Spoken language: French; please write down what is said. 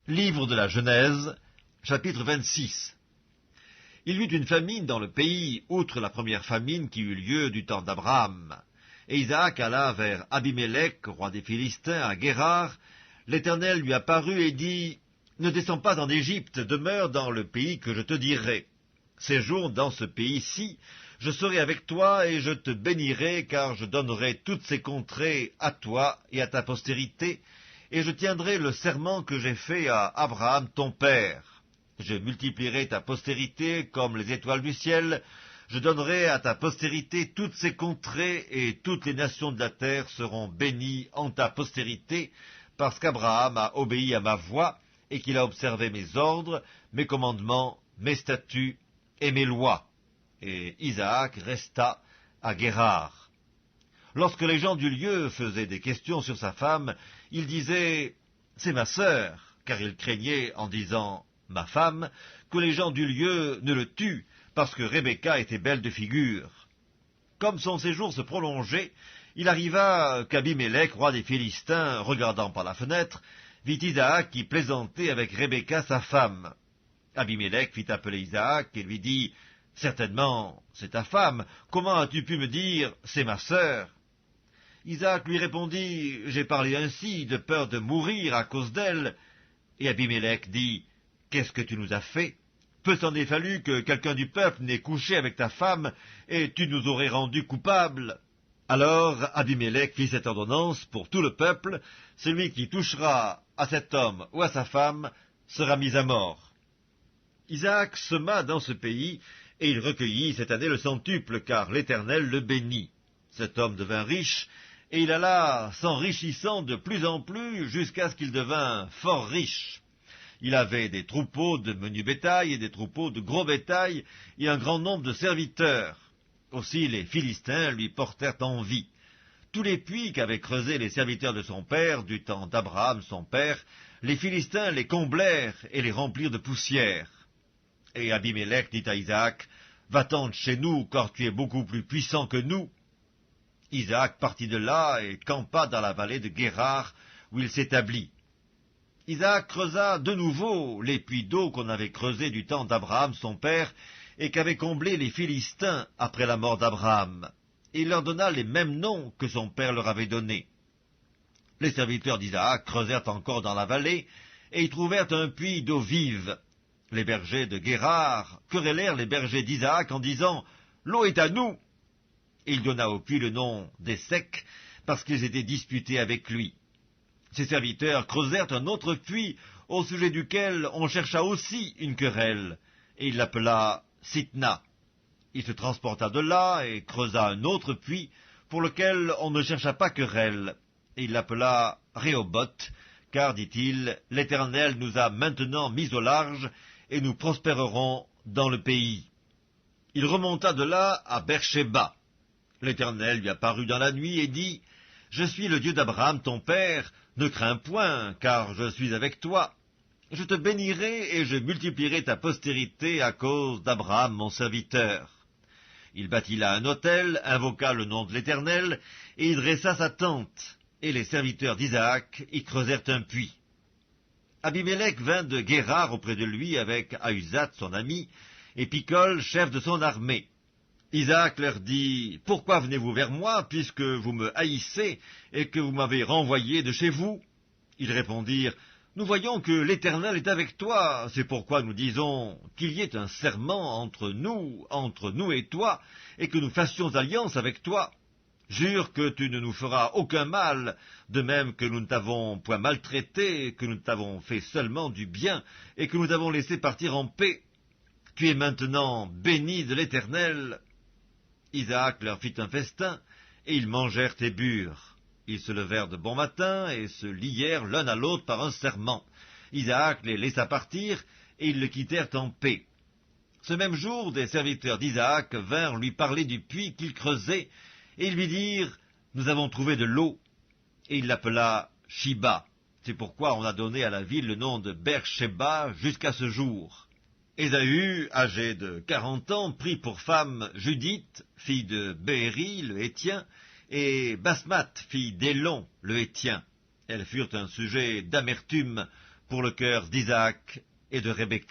Livre de la Genèse, chapitre 26. Il y eut une famine dans le pays, outre la première famine qui eut lieu du temps d'Abraham. Et Isaac alla vers Abimélec, roi des Philistins, à Guérar. L'Éternel lui apparut et dit, « Ne descends pas en Égypte, demeure dans le pays que je te dirai. Séjourne dans ce pays-ci, je serai avec toi et je te bénirai, car je donnerai toutes ces contrées à toi et à ta postérité, et je tiendrai le serment que j'ai fait à Abraham ton père. Je multiplierai ta postérité comme les étoiles du ciel, je donnerai à ta postérité toutes ces contrées, et toutes les nations de la terre seront bénies en ta postérité, parce qu'Abraham a obéi à ma voix, et qu'il a observé mes ordres, mes commandements, mes statuts et mes lois. » Et Isaac resta à Guérar. Lorsque les gens du lieu faisaient des questions sur sa femme, il disait « C'est ma sœur », car il craignait, en disant « ma femme », que les gens du lieu ne le tuent, parce que Rebecca était belle de figure. Comme son séjour se prolongeait, il arriva qu'Abimélec, roi des Philistins, regardant par la fenêtre, vit Isaac qui plaisantait avec Rebecca sa femme. Abimélec fit appeler Isaac et lui dit « Certainement, c'est ta femme, comment as-tu pu me dire « c'est ma sœur » ?» Isaac lui répondit « J'ai parlé ainsi, de peur de mourir à cause d'elle. » Et Abimélec dit « Qu'est-ce que tu nous as fait? Peu s'en est fallu que quelqu'un du peuple n'ait couché avec ta femme, et tu nous aurais rendus coupables. » Alors Abimélec fit cette ordonnance pour tout le peuple, celui qui touchera à cet homme ou à sa femme sera mis à mort. Isaac sema dans ce pays, et il recueillit cette année le centuple, car l'Éternel le bénit. Cet homme devint riche, et il alla s'enrichissant de plus en plus jusqu'à ce qu'il devint fort riche. Il avait des troupeaux de menu bétail et des troupeaux de gros bétail, et un grand nombre de serviteurs. Aussi les Philistins lui portèrent envie. Tous les puits qu'avaient creusés les serviteurs de son père, du temps d'Abraham son père, les Philistins les comblèrent et les remplirent de poussière. Et Abimélec dit à Isaac, « Va-t'en de chez nous, car tu es beaucoup plus puissant que nous. » Isaac partit de là et campa dans la vallée de Guérar, où il s'établit. Isaac creusa de nouveau les puits d'eau qu'on avait creusés du temps d'Abraham son père, et qu'avaient comblés les Philistins après la mort d'Abraham. Et il leur donna les mêmes noms que son père leur avait donnés. Les serviteurs d'Isaac creusèrent encore dans la vallée, et y trouvèrent un puits d'eau vive. Les bergers de Guérar querellèrent les bergers d'Isaac en disant « L'eau est à nous !» Et il donna au puits le nom d'Essek, parce qu'ils étaient disputés avec lui. Ses serviteurs creusèrent un autre puits, au sujet duquel on chercha aussi une querelle, et il l'appela Sitna. Il se transporta de là et creusa un autre puits, pour lequel on ne chercha pas querelle, et il l'appela Rehoboth, car, dit-il, l'Éternel nous a maintenant mis au large, et nous prospérerons dans le pays. Il remonta de là à Beersheba. L'Éternel lui apparut dans la nuit et dit, « Je suis le Dieu d'Abraham ton père, ne crains point, car je suis avec toi. Je te bénirai et je multiplierai ta postérité à cause d'Abraham mon serviteur. » Il bâtit là un autel, invoqua le nom de l'Éternel, et y dressa sa tente, et les serviteurs d'Isaac y creusèrent un puits. Abimélec vint de Guérar auprès de lui avec Ahuzat son ami, et Picol, chef de son armée. Isaac leur dit, « Pourquoi venez-vous vers moi, puisque vous me haïssez et que vous m'avez renvoyé de chez vous ?» Ils répondirent, « Nous voyons que l'Éternel est avec toi, c'est pourquoi nous disons qu'il y ait un serment entre nous et toi, et que nous fassions alliance avec toi. Jure que tu ne nous feras aucun mal, de même que nous ne t'avons point maltraité, que nous t'avons fait seulement du bien, et que nous t'avons laissé partir en paix. Tu es maintenant béni de l'Éternel. » Isaac leur fit un festin, et ils mangèrent et burent. Ils se levèrent de bon matin, et se lièrent l'un à l'autre par un serment. Isaac les laissa partir, et ils le quittèrent en paix. Ce même jour, des serviteurs d'Isaac vinrent lui parler du puits qu'il creusait, et ils lui dirent, « Nous avons trouvé de l'eau. » Et il l'appela Shiba. C'est pourquoi on a donné à la ville le nom de Beersheba jusqu'à ce jour. Ésaü, âgé de 40 ans, prit pour femme Judith, fille de Béhéri, le Hétien, et Basmath, fille d'Élon, le Hétien. Elles furent un sujet d'amertume pour le cœur d'Isaac et de Rebecca.